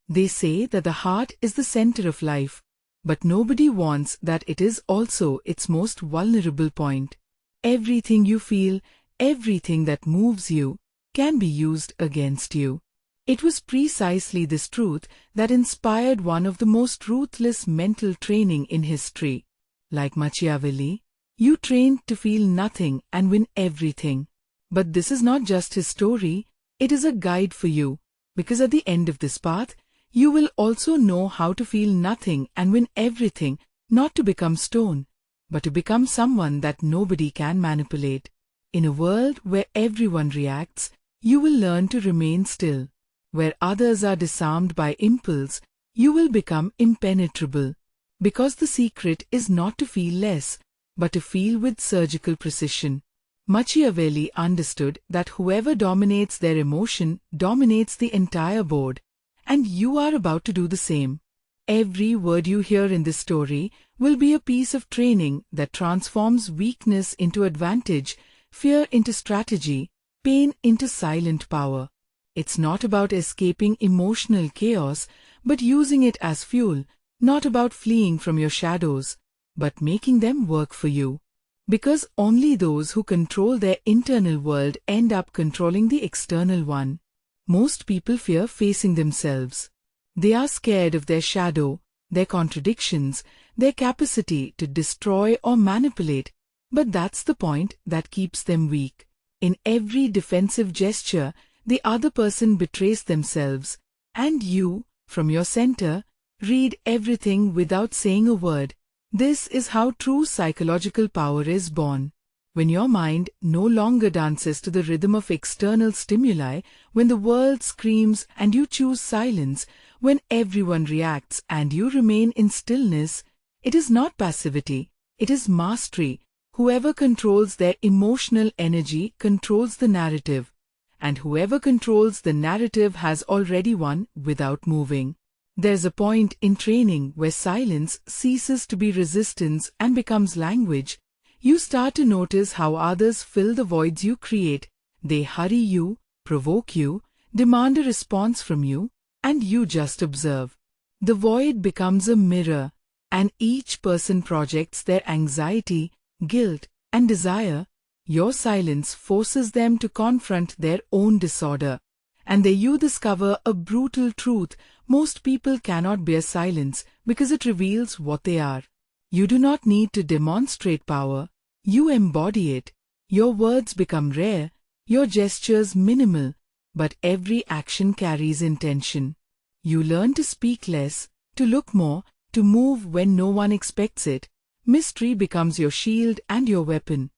They say that the heart is the center of life, but nobody wants that it is also its most vulnerable point. Everything you feel, everything that moves you, can be used against you. It was precisely this truth that inspired one of the most ruthless mental training in history. Like Machiavelli, you trained to feel nothing and win everything. But this is not just his story, it is a guide for you, because at the end of this path, you will also know how to feel nothing and win everything, not to become stone, but to become someone that nobody can manipulate. In a world where everyone reacts, you will learn to remain still. Where others are disarmed by impulse, you will become impenetrable. Because the secret is not to feel less, but to feel with surgical precision. Machiavelli understood that whoever dominates their emotion dominates the entire board, and you are about to do the same. Every word you hear in this story will be a piece of training that transforms weakness into advantage, fear into strategy, pain into silent power. It's not about escaping emotional chaos, but using it as fuel, not about fleeing from your shadows, but making them work for you. Because only those who control their internal world end up controlling the external one. Most people fear facing themselves. They are scared of their shadow, their contradictions, their capacity to destroy or manipulate, but that's the point that keeps them weak. In every defensive gesture, the other person betrays themselves, and you, from your center, read everything without saying a word. This is how true psychological power is born. When your mind no longer dances to the rhythm of external stimuli, when the world screams and you choose silence, when everyone reacts and you remain in stillness, it is not passivity, it is mastery. Whoever controls their emotional energy controls the narrative. And whoever controls the narrative has already won without moving. There's a point in training where silence ceases to be resistance and becomes language. You start to notice how others fill the voids you create. They hurry you, provoke you, demand a response from you, and you just observe. The void becomes a mirror, and each person projects their anxiety, guilt, and desire. Your silence forces them to confront their own disorder. And there you discover a brutal truth. Most people cannot bear silence because it reveals what they are. You do not need to demonstrate power. You embody it. Your words become rare, your gestures minimal, but every action carries intention. You learn to speak less, to look more, to move when no one expects it. Mystery becomes your shield and your weapon.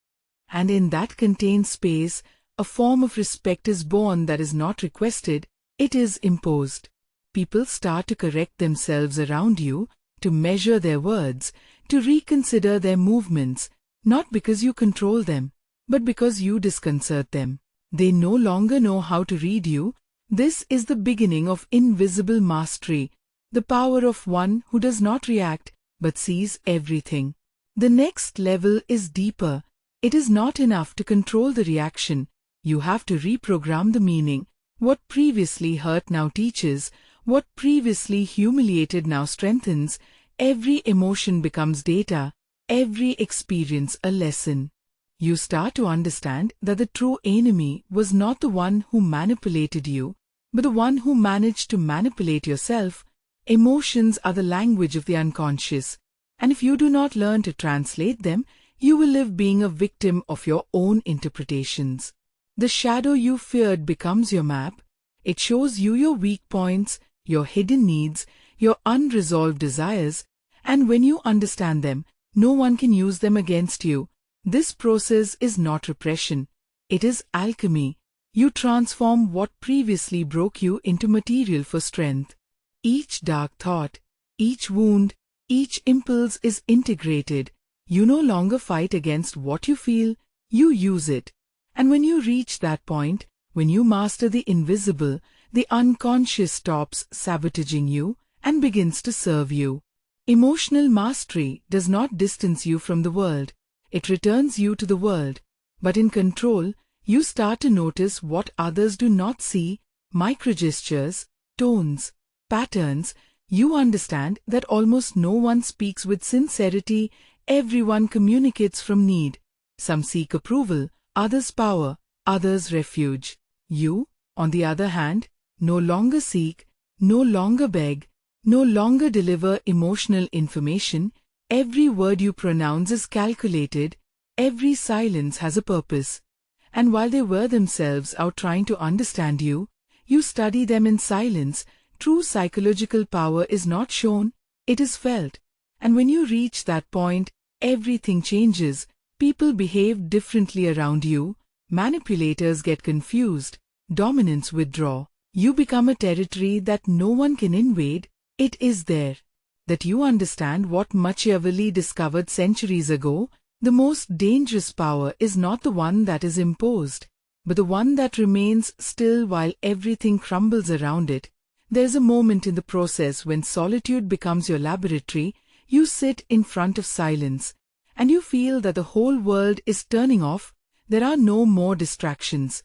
And in that contained space, a form of respect is born that is not requested, it is imposed. People start to correct themselves around you, to measure their words, to reconsider their movements, not because you control them, but because you disconcert them. They no longer know how to read you. This is the beginning of invisible mastery, the power of one who does not react, but sees everything. The next level is deeper. It is not enough to control the reaction. You have to reprogram the meaning. What previously hurt now teaches. What previously humiliated now strengthens. Every emotion becomes data. Every experience a lesson. You start to understand that the true enemy was not the one who manipulated you, but the one who managed to manipulate yourself. Emotions are the language of the unconscious, and if you do not learn to translate them, you will live being a victim of your own interpretations. The shadow you feared becomes your map. It shows you your weak points, your hidden needs, your unresolved desires, and when you understand them, no one can use them against you. This process is not repression. It is alchemy. You transform what previously broke you into material for strength. Each dark thought, each wound, each impulse is integrated. You no longer fight against what you feel, you use it. And when you reach that point, when you master the invisible, the unconscious stops sabotaging you and begins to serve you. Emotional mastery does not distance you from the world. It returns you to the world. But in control, you start to notice what others do not see, microgestures, tones, patterns, you understand that almost no one speaks with sincerity, everyone communicates from need. Some seek approval, others power, others refuge. You, on the other hand, no longer seek, no longer beg, no longer deliver emotional information. Every word you pronounce is calculated, every silence has a purpose. And while they were themselves out trying to understand you, you study them in silence. True psychological power is not shown, it is felt. And when you reach that point, everything changes. People behave differently around you, manipulators get confused, dominants withdraw. You become a territory that no one can invade. It is there that you understand what Machiavelli discovered centuries ago. The most dangerous power is not the one that is imposed, but the one that remains still while everything crumbles around it. There is a moment in the process when solitude becomes your laboratory. You sit in front of silence, and you feel that the whole world is turning off. There are no more distractions,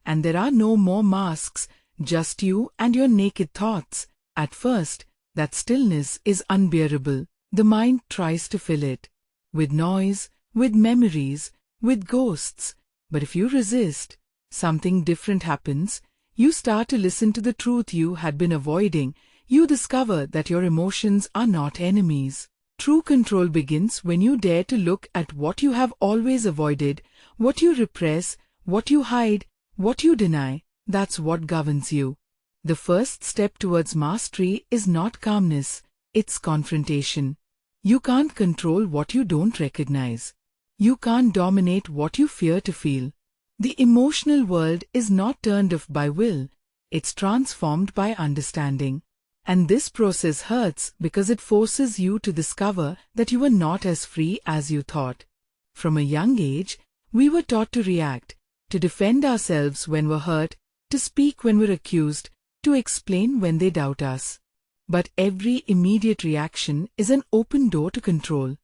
and there are no more masks, just you and your naked thoughts. At first, that stillness is unbearable. The mind tries to fill it with noise, with memories, with ghosts. But if you resist, something different happens. You start to listen to the truth you had been avoiding. You discover that your emotions are not enemies. True control begins when you dare to look at what you have always avoided, what you repress, what you hide, what you deny. That's what governs you. The first step towards mastery is not calmness, it's confrontation. You can't control what you don't recognize. You can't dominate what you fear to feel. The emotional world is not turned off by will, it's transformed by understanding. And this process hurts because it forces you to discover that you are not as free as you thought. From a young age, we were taught to react, to defend ourselves when we're hurt, to speak when we're accused, to explain when they doubt us. But every immediate reaction is an open door to control.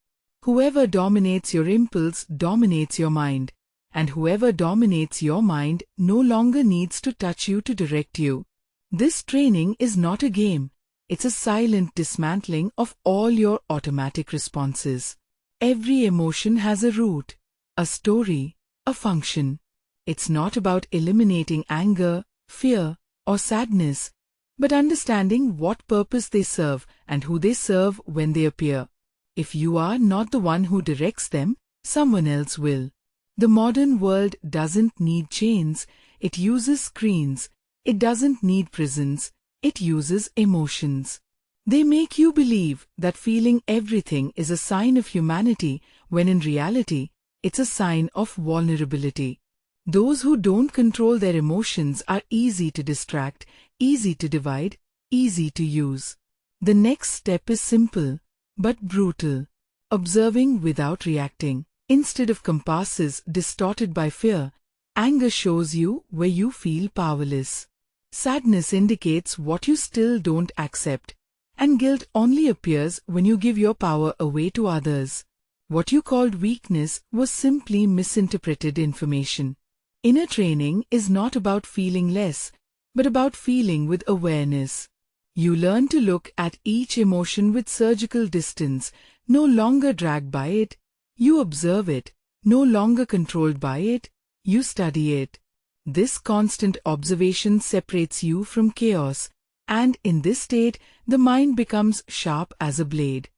Whoever dominates your impulse dominates your mind, and whoever dominates your mind no longer needs to touch you to direct you. This training is not a game, it's a silent dismantling of all your automatic responses. Every emotion has a root, a story, a function. It's not about eliminating anger, fear, or sadness, but understanding what purpose they serve and who they serve when they appear. If you are not the one who directs them, someone else will. The modern world doesn't need chains, it uses screens. It doesn't need prisons, it uses emotions. They make you believe that feeling everything is a sign of humanity, when in reality, it's a sign of vulnerability. Those who don't control their emotions are easy to distract, easy to divide, easy to use. The next step is simple, but brutal. Observing without reacting. Instead of compasses distorted by fear, anger shows you where you feel powerless. Sadness indicates what you still don't accept, and guilt only appears when you give your power away to others. What you called weakness was simply misinterpreted information. Inner training is not about feeling less, but about feeling with awareness. You learn to look at each emotion with surgical distance, no longer dragged by it. You observe it, no longer controlled by it. You study it. This constant observation separates you from chaos, and in this state, the mind becomes sharp as a blade.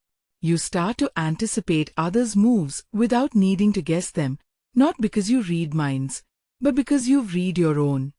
You start to anticipate others' moves without needing to guess them, not because you read minds, but because you read your own.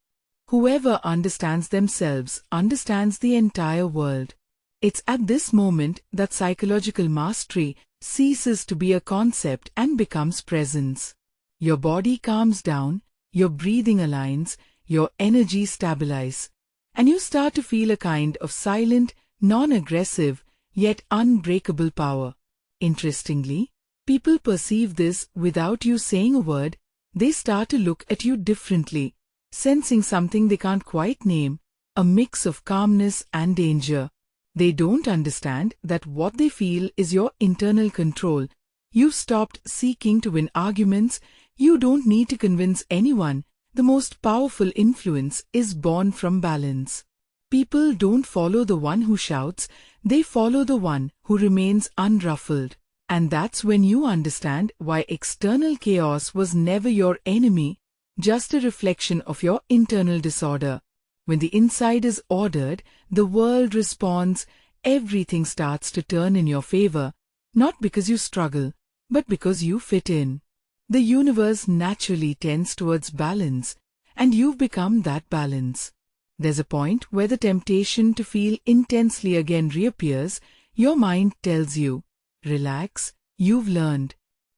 Whoever understands themselves understands the entire world. It's at this moment that psychological mastery ceases to be a concept and becomes presence. Your body calms down, your breathing aligns, your energy stabilizes, and you start to feel a kind of silent, non-aggressive, yet unbreakable power. Interestingly, people perceive this without you saying a word. They start to look at you differently, sensing something they can't quite name, a mix of calmness and danger. They don't understand that what they feel is your internal control. You've stopped seeking to win arguments. You don't need to convince anyone. The most powerful influence is born from balance. People don't follow the one who shouts, they follow the one who remains unruffled. And that's when you understand why external chaos was never your enemy, just a reflection of your internal disorder. When the inside is ordered, the world responds, everything starts to turn in your favor, not because you struggle, but because you fit in. The universe naturally tends towards balance, and you've become that balance. There's a point where the temptation to feel intensely again reappears. Your mind tells you, relax, you've learned.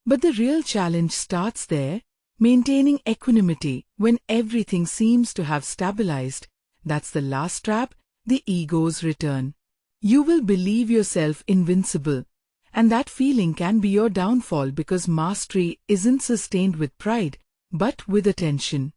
But the real challenge starts there, maintaining equanimity when everything seems to have stabilized. That's the last trap, the ego's return. You will believe yourself invincible, and that feeling can be your downfall because mastery isn't sustained with pride, but with attention.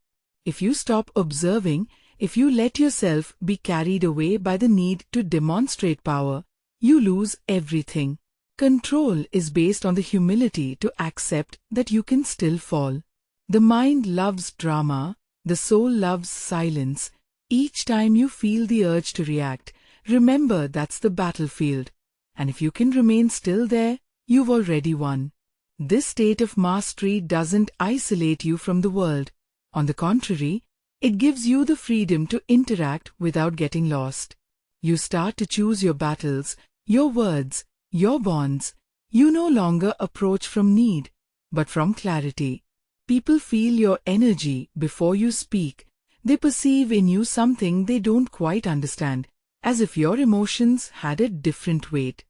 If you stop observing, if you let yourself be carried away by the need to demonstrate power, you lose everything. Control is based on the humility to accept that you can still fall. The mind loves drama, the soul loves silence. Each time you feel the urge to react, remember that's the battlefield. And if you can remain still there, you've already won. This state of mastery doesn't isolate you from the world. On the contrary, it gives you the freedom to interact without getting lost. You start to choose your battles, your words, your bonds. You no longer approach from need, but from clarity. People feel your energy before you speak. They perceive in you something they don't quite understand, as if your emotions had a different weight.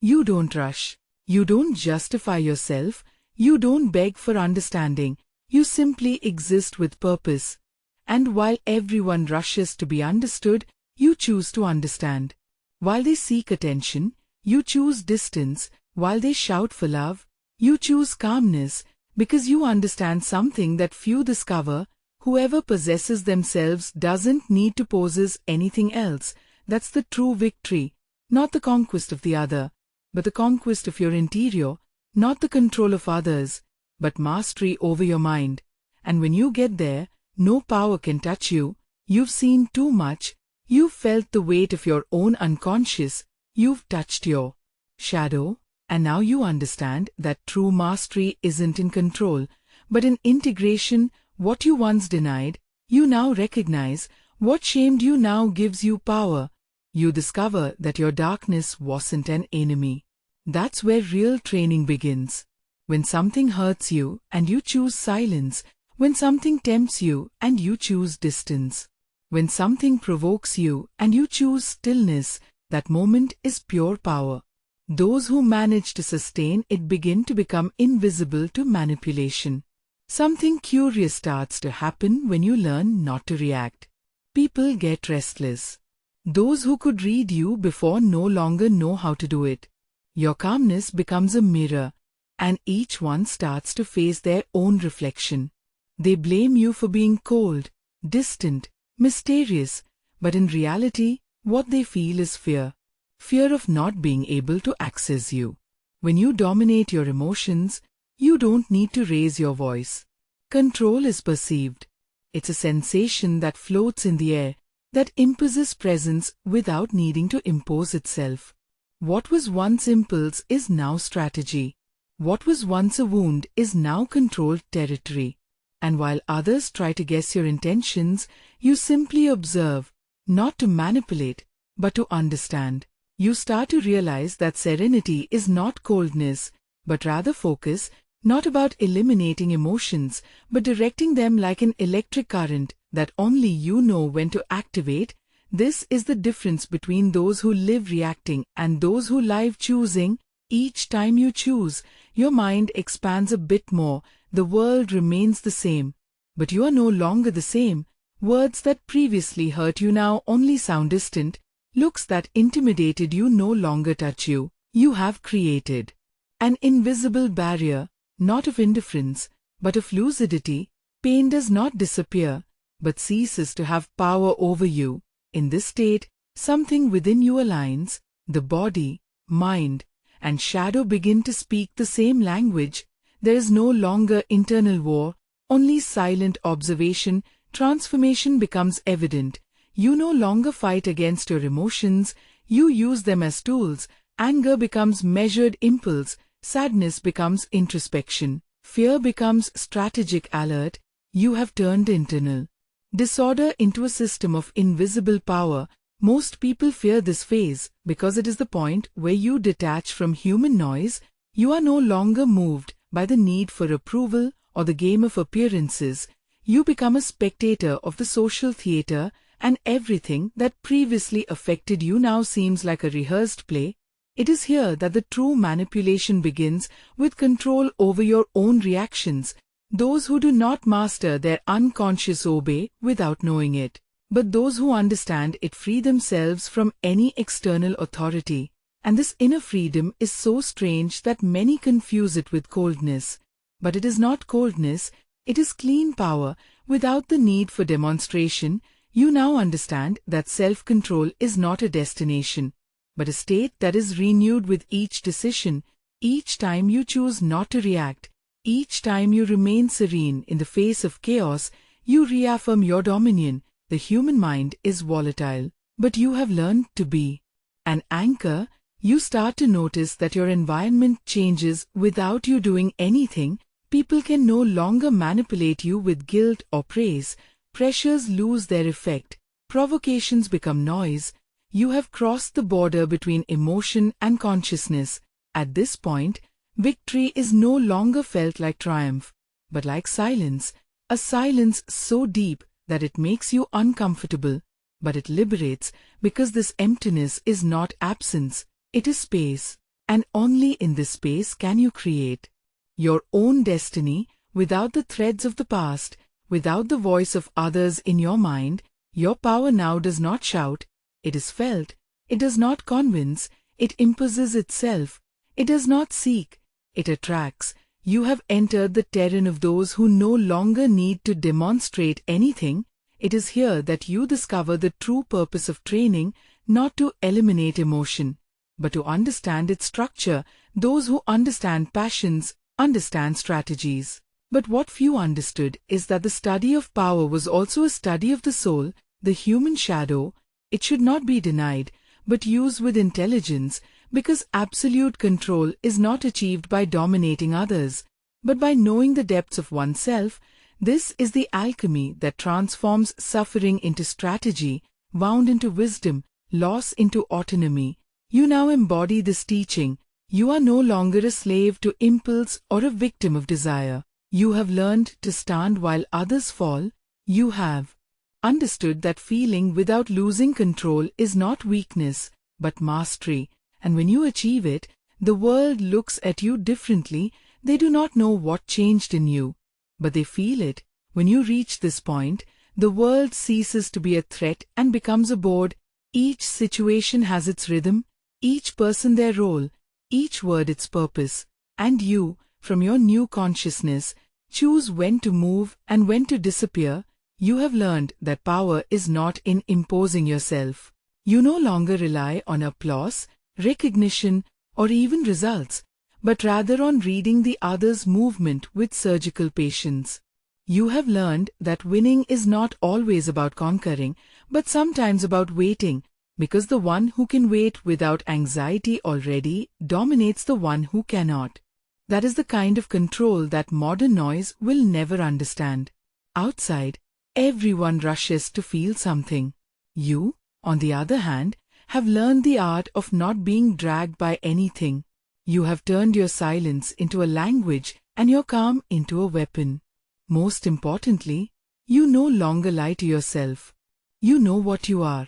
You don't rush. You don't justify yourself. You don't beg for understanding. You simply exist with purpose. And while everyone rushes to be understood, you choose to understand. While they seek attention, you choose distance. While they shout for love, you choose calmness, because you understand something that few discover. Whoever possesses themselves doesn't need to possess anything else. That's the true victory, not the conquest of the other, but the conquest of your interior, not the control of others, but mastery over your mind. And when you get there, no power can touch you. You've seen too much. You've felt the weight of your own unconscious. You've touched your shadow. And now you understand that true mastery isn't in control, but in integration. What you once denied, you now recognize. What shamed you now gives you power. You discover that your darkness wasn't an enemy. That's where real training begins. When something hurts you and you choose silence, when something tempts you and you choose distance, when something provokes you and you choose stillness, that moment is pure power. Those who manage to sustain it begin to become invisible to manipulation. Something curious starts to happen when you learn not to react. People get restless. Those who could read you before no longer know how to do it. Your calmness becomes a mirror, and each one starts to face their own reflection. They blame you for being cold, distant, mysterious, but in reality, what they feel is fear. Fear of not being able to access you. When you dominate your emotions, you don't need to raise your voice. Control is perceived. It's a sensation that floats in the air, that imposes presence without needing to impose itself. What was once impulse is now strategy. What was once a wound is now controlled territory. And while others try to guess your intentions, you simply observe, not to manipulate, but to understand. You start to realize that serenity is not coldness, but rather focus, not about eliminating emotions, but directing them like an electric current that only you know when to activate. This is the difference between those who live reacting and those who live choosing. Each time you choose, your mind expands a bit more. The world remains the same, but you are no longer the same. Words that previously hurt you now only sound distant. Looks that intimidated you no longer touch you. You have created an invisible barrier, not of indifference, but of lucidity. Pain does not disappear, but ceases to have power over you. In this state, something within you aligns. The body, mind, and shadow begin to speak the same language. There is no longer internal war, only silent observation. Transformation becomes evident. You no longer fight against your emotions, you use them as tools. Anger becomes measured impulse, sadness becomes introspection, fear becomes strategic alert. You have turned internal disorder into a system of invisible power. Most people fear this phase because it is the point where you detach from human noise. You are no longer moved by the need for approval or the game of appearances. You become a spectator of the social theater, and everything that previously affected you now seems like a rehearsed play. It is here that the true manipulation begins, with control over your own reactions. Those who do not master their unconscious obey without knowing it, but those who understand it free themselves from any external authority. And this inner freedom is so strange that many confuse it with coldness. But it is not coldness, it is clean power, without the need for demonstration. You now understand that self-control is not a destination, but a state that is renewed with each decision. Each time you choose not to react, each time you remain serene in the face of chaos, you reaffirm your dominion. The human mind is volatile, but you have learned to be an anchor. You start to notice that your environment changes without you doing anything. People can no longer manipulate you with guilt or praise. Pressures lose their effect. Provocations become noise. You have crossed the border between emotion and consciousness. At this point, victory is no longer felt like triumph, but like silence, a silence so deep that it makes you uncomfortable, but it liberates, because this emptiness is not absence, it is space, and only in this space can you create your own destiny without the threads of the past, without the voice of others in your mind. Your power now does not shout, it is felt. It does not convince, it imposes itself. It does not seek, it attracts. You have entered the terrain of those who no longer need to demonstrate anything. It is here that you discover the true purpose of training, not to eliminate emotion, but to understand its structure. Those who understand passions understand strategies. But what few understood is that the study of power was also a study of the soul, the human shadow. It should not be denied, but used with intelligence, because absolute control is not achieved by dominating others, but by knowing the depths of oneself. This is the alchemy that transforms suffering into strategy, wound into wisdom, loss into autonomy. You now embody this teaching. You are no longer a slave to impulse or a victim of desire. You have learned to stand while others fall. You have understood that feeling without losing control is not weakness, but mastery. And when you achieve it, the world looks at you differently. They do not know what changed in you, but they feel it. When you reach this point, the world ceases to be a threat and becomes a board. Each situation has its rhythm, each person their role, each word its purpose. And you, from your new consciousness, choose when to move and when to disappear. You have learned that power is not in imposing yourself. You no longer rely on applause, recognition, or even results, but rather on reading the other's movement with surgical patience. You have learned that winning is not always about conquering, but sometimes about waiting, because the one who can wait without anxiety already dominates the one who cannot. That is the kind of control that modern noise will never understand. Outside, everyone rushes to feel something. You, on the other hand, have learned the art of not being dragged by anything. You have turned your silence into a language and your calm into a weapon. Most importantly, you no longer lie to yourself. You know what you are.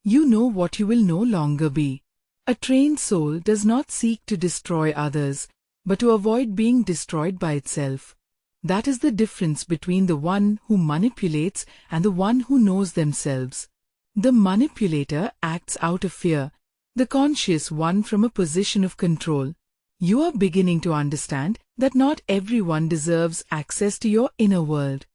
You know what you will no longer be. A trained soul does not seek to destroy others, but to avoid being destroyed by itself. That is the difference between the one who manipulates and the one who knows themselves. The manipulator acts out of fear, the conscious one from a position of control. You are beginning to understand that not everyone deserves access to your inner world.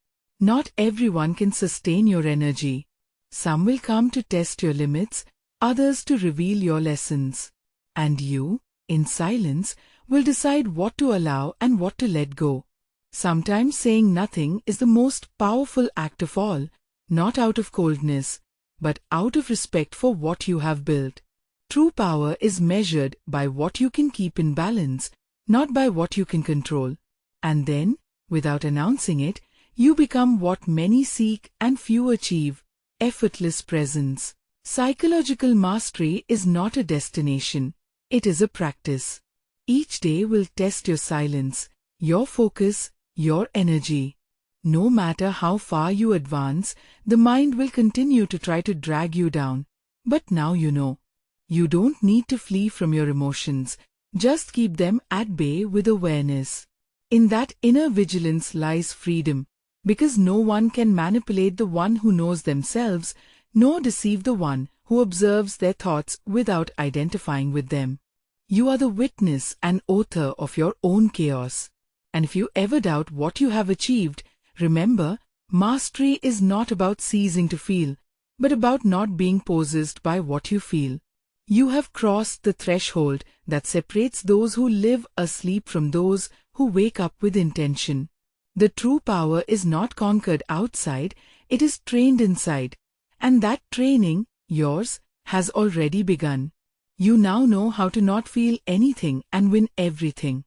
Not everyone can sustain your energy. Some will come to test your limits, others to reveal your lessons. And you, in silence, will decide what to allow and what to let go. Sometimes saying nothing is the most powerful act of all, not out of coldness, but out of respect for what you have built. True power is measured by what you can keep in balance, not by what you can control. And then, without announcing it, you become what many seek and few achieve: effortless presence. Psychological mastery is not a destination, it is a practice. Each day will test your silence, your focus, your energy. No matter how far you advance, the mind will continue to try to drag you down. But now you know. You don't need to flee from your emotions, just keep them at bay with awareness. In that inner vigilance lies freedom, because no one can manipulate the one who knows themselves, nor deceive the one who observes their thoughts without identifying with them. You are the witness and author of your own chaos. And if you ever doubt what you have achieved, remember, mastery is not about ceasing to feel, but about not being possessed by what you feel. You have crossed the threshold that separates those who live asleep from those who wake up with intention. The true power is not conquered outside, it is trained inside. And that training, yours, has already begun. You now know how to not feel anything and win everything.